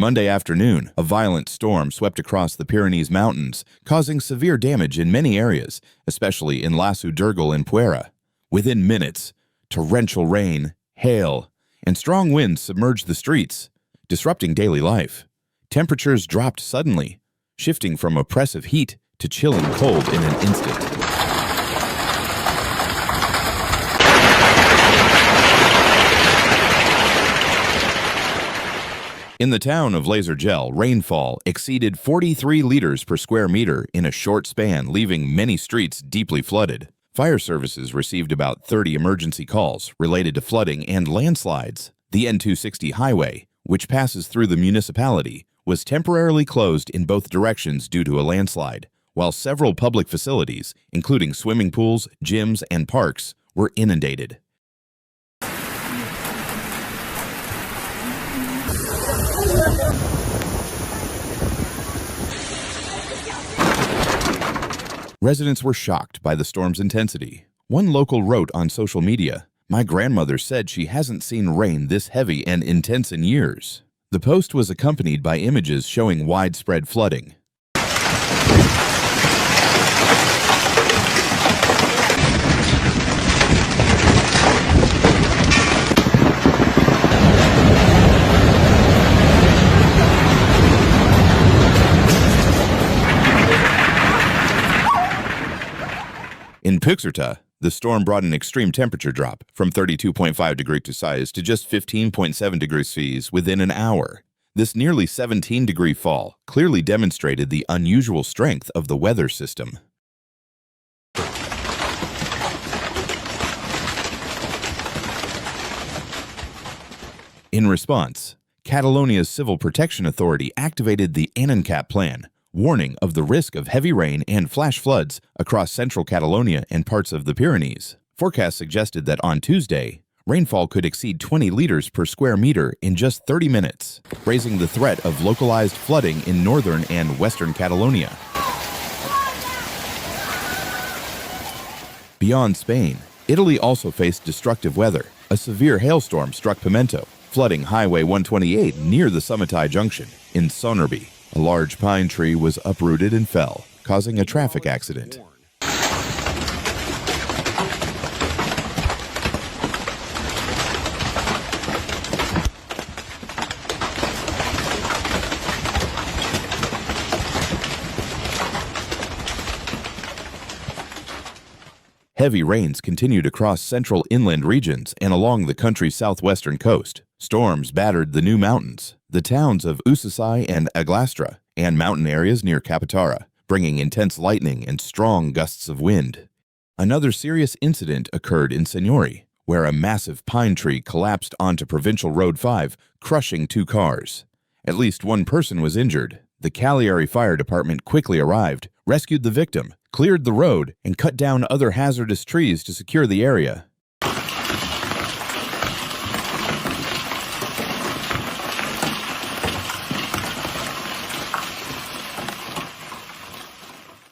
Monday afternoon, a violent storm swept across the Pyrenees Mountains, causing severe damage in many areas, especially in Lasu d'Urgell and Puera. Within minutes, torrential rain, hail, and strong winds submerged the streets, disrupting daily life. Temperatures dropped suddenly, shifting from oppressive heat to chilling cold in an instant. In the town of Lasergel, rainfall exceeded 43 liters per square meter in a short span, leaving many streets deeply flooded. Fire services received about 30 emergency calls related to flooding and landslides. The N260 highway, which passes through the municipality, was temporarily closed in both directions due to a landslide, while several public facilities, including swimming pools, gyms, and parks, were inundated. Residents were shocked by the storm's intensity. One local wrote on social media, "My grandmother said she hasn't seen rain this heavy and intense in years." The post was accompanied by images showing widespread flooding. In Puigcerdá, the storm brought an extreme temperature drop from 32.5 degrees Celsius to just 15.7 degrees Celsius within an hour. This nearly 17-degree fall clearly demonstrated the unusual strength of the weather system. In response, Catalonia's Civil Protection Authority activated the ANANCAP plan, warning of the risk of heavy rain and flash floods across central Catalonia and parts of the Pyrenees. Forecasts suggested that on Tuesday, rainfall could exceed 20 liters per square meter in just 30 minutes, raising the threat of localized flooding in northern and western Catalonia. Beyond Spain, Italy also faced destructive weather. A severe hailstorm struck Pimento, flooding Highway 128 near the Summitai Junction in Sonerby. A large pine tree was uprooted and fell, causing a traffic accident. Heavy rains continued across central inland regions and along the country's southwestern coast. Storms battered the new mountains, the towns of Usasai and Aglastra, and mountain areas near Capitara, bringing intense lightning and strong gusts of wind. Another serious incident occurred in Señori, where a massive pine tree collapsed onto Provincial Road 5, crushing 2 cars. At least 1 person was injured. The Cagliari Fire Department quickly arrived, rescued the victim, cleared the road, and cut down other hazardous trees to secure the area.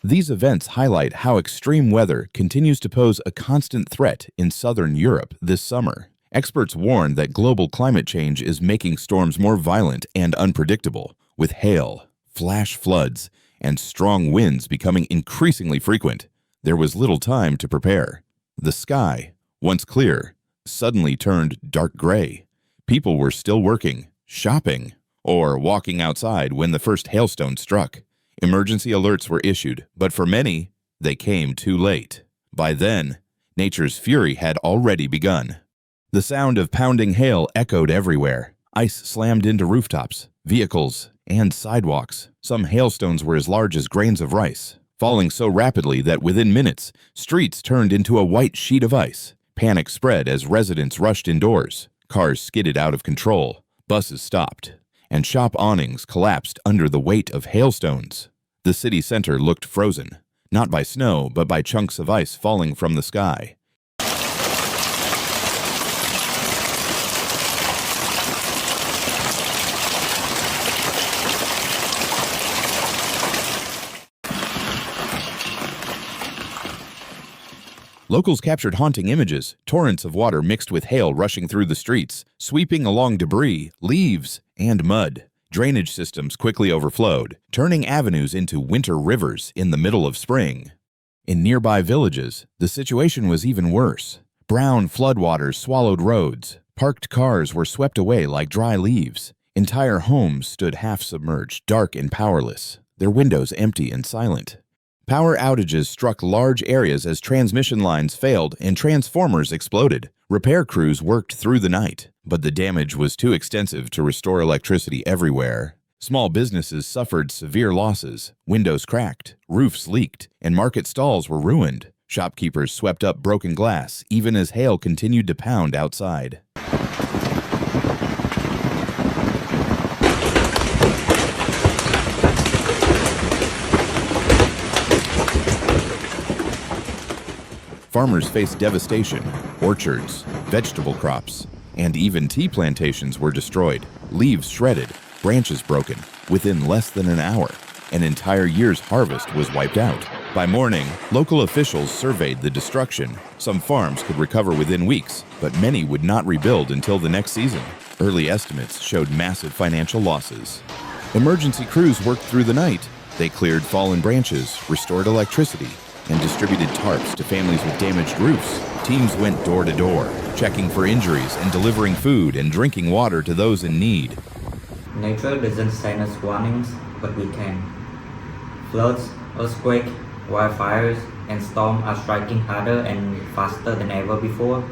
These events highlight how extreme weather continues to pose a constant threat in southern Europe this summer. Experts warn that global climate change is making storms more violent and unpredictable, with hail, flash floods, and strong winds becoming increasingly frequent. There was little time to prepare. The sky, once clear, suddenly turned dark gray. People were still working, shopping, or walking outside when the first hailstone struck. Emergency alerts were issued, but for many, they came too late. By then, nature's fury had already begun. The sound of pounding hail echoed everywhere. Ice slammed into rooftops, vehicles, and sidewalks. Some hailstones were as large as grains of rice, falling so rapidly that within minutes, streets turned into a white sheet of ice. Panic spread as residents rushed indoors. Cars skidded out of control, buses stopped, and shop awnings collapsed under the weight of hailstones. The city center looked frozen, not by snow, but by chunks of ice falling from the sky. Locals captured haunting images, torrents of water mixed with hail rushing through the streets, sweeping along debris, leaves, and mud. Drainage systems quickly overflowed, turning avenues into winter rivers in the middle of spring. In nearby villages, the situation was even worse. Brown floodwaters swallowed roads. Parked cars were swept away like dry leaves. Entire homes stood half-submerged, dark and powerless, their windows empty and silent. Power outages struck large areas as transmission lines failed and transformers exploded. Repair crews worked through the night, but the damage was too extensive to restore electricity everywhere. Small businesses suffered severe losses. Windows cracked, roofs leaked, and market stalls were ruined. Shopkeepers swept up broken glass even as hail continued to pound outside. Farmers faced devastation. Orchards, vegetable crops, and even tea plantations were destroyed, leaves shredded, branches broken. Within less than an hour, an entire year's harvest was wiped out. By morning, local officials surveyed the destruction. Some farms could recover within weeks, but many would not rebuild until the next season. Early estimates showed massive financial losses. Emergency crews worked through the night. They cleared fallen branches, restored electricity, and distributed tarps to families with damaged roofs. Teams went door to door, checking for injuries and delivering food and drinking water to those in need. Nature doesn't send us warnings, but we can. Floods, earthquakes, wildfires, and storms are striking harder and faster than ever before.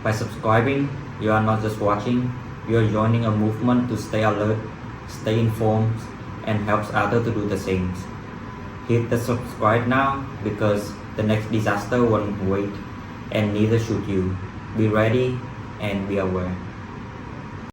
By subscribing, you are not just watching, you are joining a movement to stay alert, stay informed, and helps others to do the same. Hit the subscribe now because the next disaster won't wait, and neither should you. Be ready and be aware.